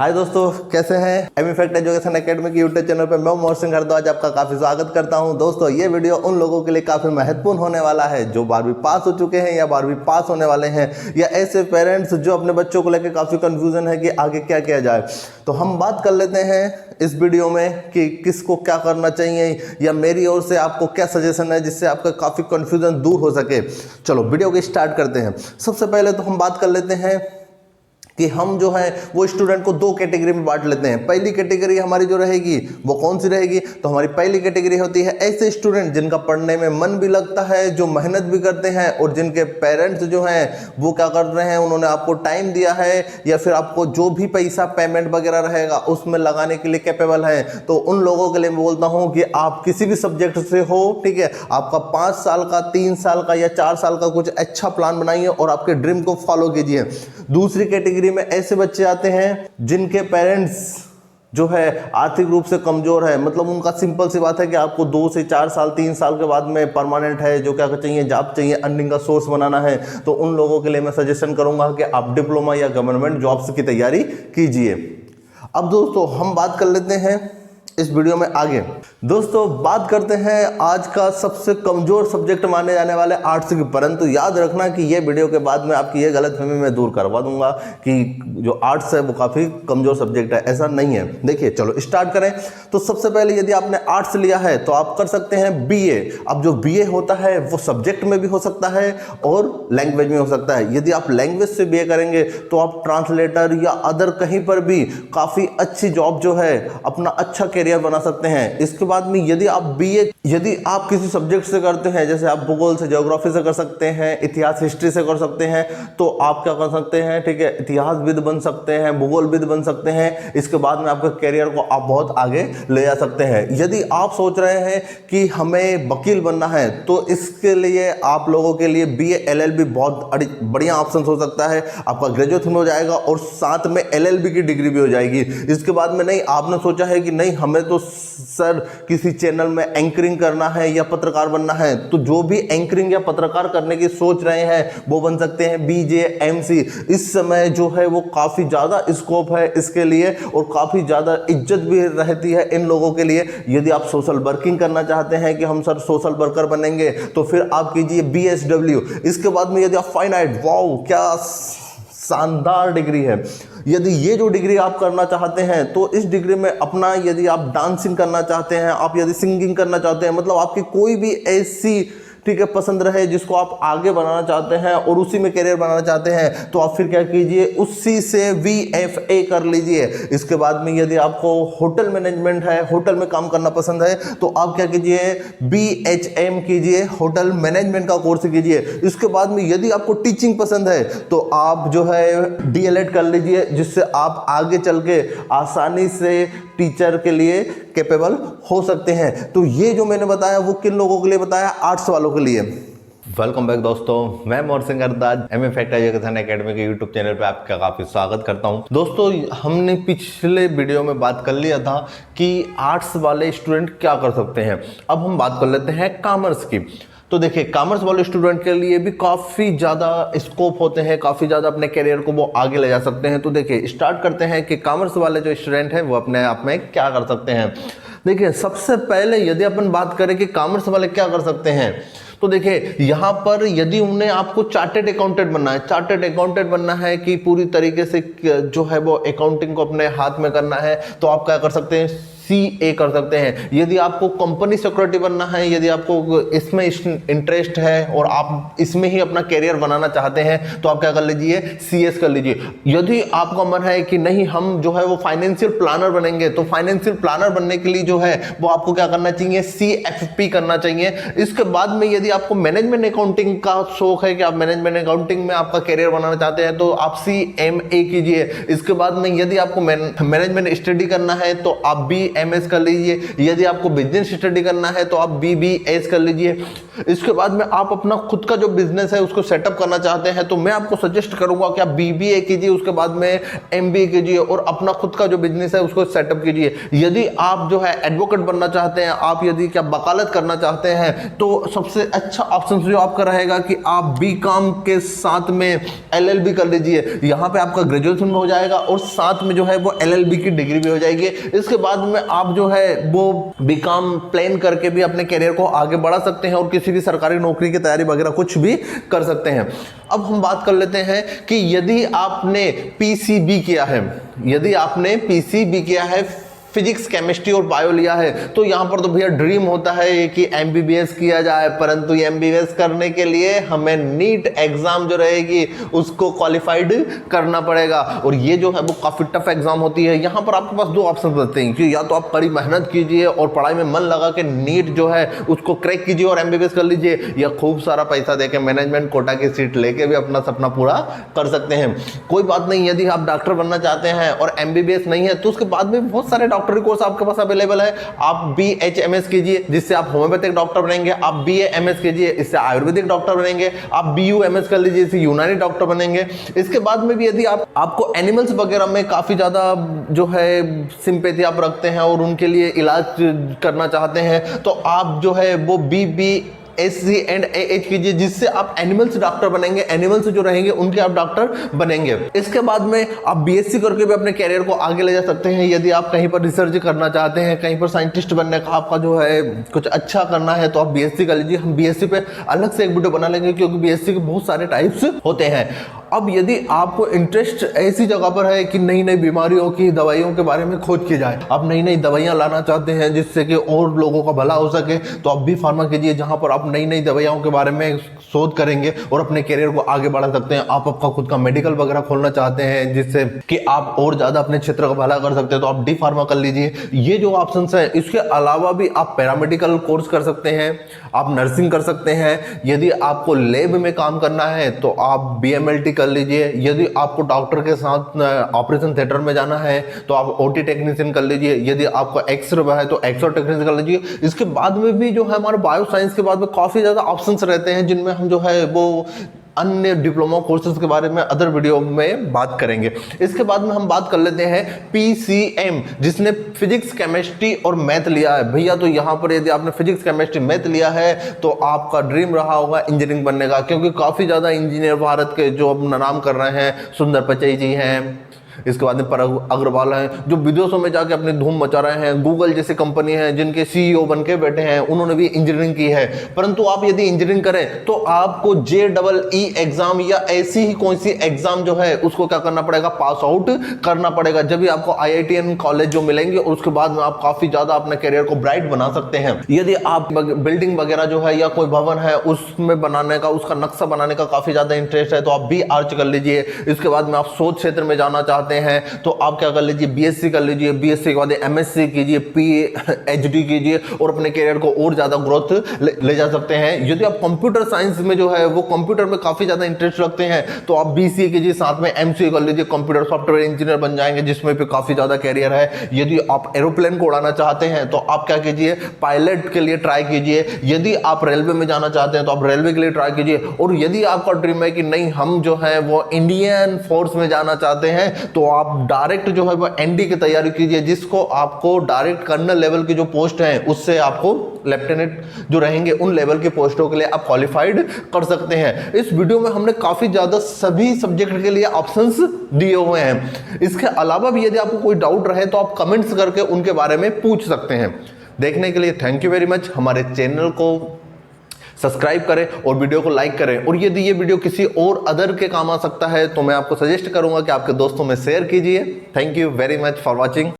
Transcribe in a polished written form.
हाय दोस्तों, कैसे हैं। एम इफेक्ट एजुकेशन एकेडमी के यूट्यूब चैनल पर मैं मोहर सिंह हरद्वाज आपका काफ़ी स्वागत करता हूं। दोस्तों, ये वीडियो उन लोगों के लिए काफ़ी महत्वपूर्ण होने वाला है जो 12वीं पास हो चुके हैं या 12वीं पास होने वाले हैं, या ऐसे पेरेंट्स जो अपने बच्चों को लेकर काफ़ी कंफ्यूजन है कि आगे क्या किया जाए। तो हम बात कर लेते हैं इस वीडियो में कि किसको क्या करना चाहिए, या मेरी ओर से आपको क्या सजेशन है जिससे आपका काफ़ी कंफ्यूजन दूर हो सके। चलो वीडियो को स्टार्ट करते हैं। सबसे पहले तो हम बात कर लेते हैं कि हम जो है वो स्टूडेंट को दो कैटेगरी में बांट लेते हैं। पहली कैटेगरी हमारी जो रहेगी वो कौन सी रहेगी, तो हमारी पहली कैटेगरी होती है ऐसे स्टूडेंट जिनका पढ़ने में मन भी लगता है, जो मेहनत भी करते हैं, और जिनके पेरेंट्स जो हैं वो क्या कर रहे हैं, उन्होंने आपको टाइम दिया है या फिर आपको जो भी पैसा पेमेंट वगैरह रहेगा उसमें लगाने के लिए कैपेबल है। तो उन लोगों के लिए मैं बोलता हूँ कि आप किसी भी सब्जेक्ट से हो, ठीक है, आपका 5 साल का, 3 साल का या 4 साल का कुछ अच्छा प्लान बनाइए और आपके ड्रीम को फॉलो कीजिए। दूसरी कैटेगरी में ऐसे बच्चे आते हैं जिनके पेरेंट्स जो है आर्थिक रूप से कमजोर है, मतलब उनका सिंपल सी बात है कि आपको 2 से 4 साल 3 साल के बाद में परमानेंट है, जो क्या चाहिए, जॉब चाहिए, अर्निंग का सोर्स बनाना है। तो उन लोगों के लिए मैं सजेशन करूंगा कि आप डिप्लोमा या गवर्नमेंट जॉब्स की तैयारी कीजिए। अब दोस्तों हम बात कर लेते हैं इस वीडियो में आगे। दोस्तों बात करते हैं आज का सबसे कमजोर सब्जेक्ट माने जाने वाले आर्ट्स की। परंतु याद रखना कि ये वीडियो के बाद में आपकी ये गलतफहमी मैं दूर करवा दूंगा कि जो आर्ट्स है वो काफ़ी कमजोर सब्जेक्ट है, ऐसा नहीं है। देखिए चलो स्टार्ट करें। तो सबसे पहले यदि आपने आर्ट्स लिया है तो आप कर सकते हैं बीए। अब जो बीए होता है वो सब्जेक्ट में भी हो सकता है और लैंग्वेज में हो सकता है। यदि आप लैंग्वेज से बीए करेंगे तो आप ट्रांसलेटर या अदर कहीं पर भी काफ़ी अच्छी जॉब जो है, अपना अच्छा कैरियर बना सकते हैं। इसके बाद में यदि आप किसी सब्जेक्ट से करते हैं, जैसे आप भूगोल से, ज्योग्राफी से कर सकते हैं, इतिहास हिस्ट्री से कर सकते हैं, तो आप क्या कर सकते हैं, ठीक है, इतिहासविद बन सकते हैं, भूगोलविद बन सकते हैं। इसके बाद में आपके कैरियर को आप बहुत आगे ले जा सकते हैं। यदि आप सोच रहे हैं कि हमें वकील बनना है तो इसके लिए आप लोगों के लिए बीए एलएलबी बहुत बढ़िया ऑप्शन हो सकता है। आपका ग्रेजुएशन हो जाएगा और साथ में एलएलबी की डिग्री भी हो जाएगी। इसके बाद में नहीं, आपने सोचा है कि नहीं हमें तो सर किसी चैनल में एंकरिंग करना है या पत्रकार बनना है, तो जो भी एंकरिंग या पत्रकार करने की सोच रहे हैं वो बन सकते हैं बीजेएमसी। इस समय जो है वो काफी ज्यादा स्कोप है इसके लिए और काफी ज्यादा इज्जत भी रहती है इन लोगों के लिए। यदि आप सोशल वर्किंग करना चाहते हैं कि हम सर सोशल वर्कर बनेंगे, तो फिर आप कीजिए बीएसडब्ल्यू। इसके बाद में यदि आप फाइन आर्ट, वाओ क्या शानदार डिग्री है। यदि ये जो डिग्री आप करना चाहते हैं तो इस डिग्री में अपना, यदि आप डांसिंग करना चाहते हैं, आप यदि सिंगिंग करना चाहते हैं, मतलब आपकी कोई भी ऐसी, ठीक है, पसंद रहे जिसको आप आगे बनाना चाहते हैं और उसी में करियर बनाना चाहते हैं, तो आप फिर क्या कीजिए, उसी से VFA कर लीजिए। इसके बाद में यदि आपको होटल मैनेजमेंट है, होटल में काम करना पसंद है, तो आप क्या कीजिए, BHM कीजिए, होटल मैनेजमेंट का कोर्स कीजिए। इसके बाद में यदि आपको टीचिंग पसंद है तो आप जो है DLED कर लीजिए, जिससे आप आगे चल के आसानी से टीचर के लिए कैपेबल हो सकते हैं। तो ये जो मैंने बताया वो किन लोगों के लिए बताया, आर्ट्स वालों के लिए। वेलकम बैक दोस्तों, मैं Mohar Singh Hardwaj M effect education academy के यूट्यूब चैनल पे आपका काफ़ी स्वागत करता हूं। दोस्तों हमने पिछले वीडियो में बात कर लिया था कि आर्ट्स वाले स्टूडेंट क्या कर सकते हैं। अब हम बात कर लेते हैं कॉमर्स की। तो देखिए कॉमर्स वाले स्टूडेंट के लिए भी काफ़ी ज़्यादा स्कोप होते हैं, काफ़ी ज़्यादा अपने करियर को वो आगे ले जा सकते हैं। तो देखिए स्टार्ट करते हैं कि कॉमर्स वाले जो स्टूडेंट हैं वो अपने आप में क्या कर सकते हैं। देखिए सबसे पहले यदि अपन बात करें कि कॉमर्स वाले क्या कर सकते हैं, तो देखिए यहाँ पर यदि उन्हें आपको चार्टेड अकाउंटेंट बनना है, चार्टेड अकाउंटेंट बनना है कि पूरी तरीके से जो है वो अकाउंटिंग को अपने हाथ में करना है, तो आप क्या कर सकते हैं, CA कर सकते हैं। यदि आपको कंपनी सिक्योरिटी बनना है, यदि आपको इसमें इंटरेस्ट है और आप इसमें ही अपना करियर बनाना चाहते हैं, तो आप क्या कर लीजिए, CS कर लीजिए। यदि आपका मन है कि नहीं हम जो है वो फाइनेंशियल प्लानर बनेंगे, तो फाइनेंशियल प्लानर बनने के लिए जो है वो आपको क्या करना चाहिए, CFP करना चाहिए। इसके बाद में यदि आपको मैनेजमेंट अकाउंटिंग का शौक है कि आप मैनेजमेंट अकाउंटिंग में आपका करियर बनाना चाहते हैं, तो आप CMA कीजिए। इसके बाद में यदि आपको मैनेजमेंट स्टडी करना है तो आप BBMS कर लीजिए। यदि आपको बिजनेस स्टडी करना है तो आप BBS कर लीजिए। इसके बाद में आप अपना खुद का जो बिजनेस है उसको सेटअप करना चाहते हैं तो मैं आपको सजेस्ट करूंगा कि आप BBA कीजिए, उसके बाद में MBA कीजिए और अपना खुद का जो बिजनेस है उसको सेटअप कीजिए। यदि आप जो है एडवोकेट बनना चाहते हैं, आप यदि क्या वकालत करना चाहते हैं तो सबसे अच्छा ऑप्शन जो आपका रहेगा कि आप BCom के साथ में LLB कर लीजिए। यहाँ पे आपका ग्रेजुएशन हो जाएगा और साथ में जो है वो LLB की डिग्री भी हो जाएगी। इसके बाद में आप जो है वो BCom प्लान करके भी अपने करियर को आगे बढ़ा सकते हैं और किसी भी सरकारी नौकरी की तैयारी वगैरह कुछ भी कर सकते हैं। अब हम बात कर लेते हैं कि यदि आपने PCB किया है, यदि आपने PCB किया है, फिजिक्स, केमिस्ट्री और बायो लिया है, तो यहाँ पर तो भैया ड्रीम होता है कि MBBS किया जाए, परंतु MBBS करने के लिए हमें नीट एग्जाम जो रहेगी उसको क्वालिफाइड करना पड़ेगा और ये जो है वो काफ़ी टफ एग्जाम होती है। यहाँ पर आपके पास दो ऑप्शन बचते हैं कि या तो आप कड़ी मेहनत कीजिए और पढ़ाई में मन लगा के नीट जो है उसको क्रैक कीजिए और MBBS कर लीजिए, या खूब सारा पैसा देके मैनेजमेंट कोटा की सीट लेके भी अपना सपना पूरा कर सकते हैं। कोई बात नहीं, यदि आप डॉक्टर बनना चाहते हैं और MBBS नहीं है तो उसके बाद में बहुत सारे डॉक्टरी कोर्स आपके पास अवेलेबल है। आप BHMS कीजिए जिससे आप होम्योपैथिक डॉक्टर बनेंगे, आप BAMS कीजिए इससे आयुर्वेदिक डॉक्टर बनेंगे, आप BUMS कर लीजिए इससे यूनानी डॉक्टर बनेंगे। इसके बाद में भी यदि आपको एनिमल्स वगैरह में काफी ज्यादा जो है सिंपैथी आप रखते हैं और उनके लिए इलाज करना चाहते हैं तो आप जो है वो BBSc and AH कीजिए जिससे आप एनिमल्स डॉक्टर बनेंगे, एनिमल्स जो रहेंगे उनके आप डॉक्टर बनेंगे। इसके बाद में आप BSc करके भी अपने कैरियर को आगे ले जा सकते हैं। यदि आप कहीं पर रिसर्च करना चाहते हैं, कहीं पर साइंटिस्ट बनने का आपका जो है कुछ अच्छा करना है तो आप BSc कर लीजिए। हम BSc पे अलग से एक वीडियो बना लेंगे क्योंकि BSc के बहुत सारे टाइप्स होते हैं। अब यदि आपको इंटरेस्ट ऐसी जगह पर है कि नई नई बीमारियों की दवाइयों के बारे में खोज की जाए, आप नई नई दवाइयां लाना चाहते हैं जिससे कि और लोगों का भला हो सके, तो आप B फार्मा कीजिए जहां पर आप नई नई दवाइयों के बारे में शोध करेंगे और अपने करियर को आगे बढ़ा सकते हैं। आप आपका खुद का मेडिकल वगैरह खोलना चाहते हैं जिससे कि आप और ज्यादा अपने क्षेत्र का भला कर सकते हैं तो आप D फार्मा कर लीजिए। ये जो ऑप्शंस हैं, इसके अलावा भी आप पैरामेडिकल कोर्स कर सकते हैं, आप नर्सिंग कर सकते हैं। यदि आपको लैब में काम करना है तो आप BMLT कर लीजिए। यदि आपको डॉक्टर के साथ ऑपरेशन थिएटर में जाना है तो आप OT टेक्नीशियन कर लीजिए। यदि आपको एक्सरे है तो एक्सरे टेक्नीशियन कर लीजिए। इसके बाद में भी जो है हमारे बायो साइंस के बाद में काफी ज्यादा ऑप्शंस रहते हैं जिनमें हम जो है वो अन्य डिप्लोमा कोर्सेज के बारे में अदर वीडियो में बात करेंगे। इसके बाद में हम बात कर लेते हैं PCM जिसने फिजिक्स, केमिस्ट्री और मैथ लिया है। भैया तो यहाँ पर यदि आपने फिजिक्स, केमिस्ट्री, मैथ लिया है तो आपका ड्रीम रहा होगा इंजीनियरिंग बनने का, क्योंकि काफ़ी ज़्यादा इंजीनियर भारत के जो अब नाम कर रहे हैं, सुंदर पिचाई जी हैं, इसके बाद में पराग अग्रवाल हैं जो विदेशों में जाके अपनी धूम मचा रहे हैं। गूगल जैसी कंपनी है जिनके CEO बन के बैठे हैं, उन्होंने भी इंजीनियरिंग की है। परंतु आप यदि इंजीनियरिंग करें तो आपको JEE एग्जाम या ऐसी ही कोई सी एग्जाम जो है उसको क्या करना पड़ेगा, पास आउट करना पड़ेगा। जब भी आपको IITN कॉलेज जो मिलेंगे और उसके बाद में आप काफी ज्यादा अपने करियर को ब्राइट बना सकते हैं। यदि आप बिल्डिंग वगैरह जो है या कोई भवन है उसमें बनाने का, उसका नक्शा बनाने का काफी ज्यादा इंटरेस्ट है तो आप BArch कर लीजिए। इसके बाद में आप शोध क्षेत्र में जाना चाहते हैं तो आप क्या कर लीजिए, BSc कर लीजिए। BSc के बाद MSc कीजिए, PhD कीजिए और अपने करियर को और ज्यादा ग्रोथ ले जा सकते हैं। यदि आप कंप्यूटर साइंस में जो है वो कंप्यूटर में काफी ज्यादा इंटरेस्ट रखते हैं तो आप BCA कीजिए, साथ में MCA कर लीजिए, कंप्यूटर सॉफ्टवेयर इंजीनियर बन जाएंगे जिसमें पे काफी ज्यादा करियर है। यदि आप एरोप्लेन को उड़ाना चाहते हैं तो आप क्या कीजिए, पायलट के लिए ट्राई कीजिए। यदि आप रेलवे में जाना चाहते हैं तो आप रेलवे के लिए ट्राई कीजिए। और यदि आपका ड्रीम है कि नहीं हम जो है वो इंडियन फोर्स में जाना चाहते हैं तो आप डायरेक्ट जो है वो ND की तैयारी कीजिए, जिसको आपको डायरेक्ट कर्नल लेवल की जो पोस्ट है उससे आपको लेफ्टिनेंट जो रहेंगे उन लेवल के पोस्टों के लिए आप क्वालिफाइड कर सकते हैं। इस वीडियो में हमने काफी ज्यादा सभी सब्जेक्ट के लिए ऑप्शंस दिए हुए हैं। इसके अलावा भी यदि आपको कोई डाउट रहे तो आप कमेंट्स करके उनके बारे में पूछ सकते हैं। देखने के लिए थैंक यू वेरी मच। हमारे चैनल को सब्सक्राइब करें और वीडियो को लाइक करें। और यदि ये वीडियो किसी और अदर के काम आ सकता है तो मैं आपको सजेस्ट करूंगा कि आपके दोस्तों में शेयर कीजिए। Thank you very much for watching.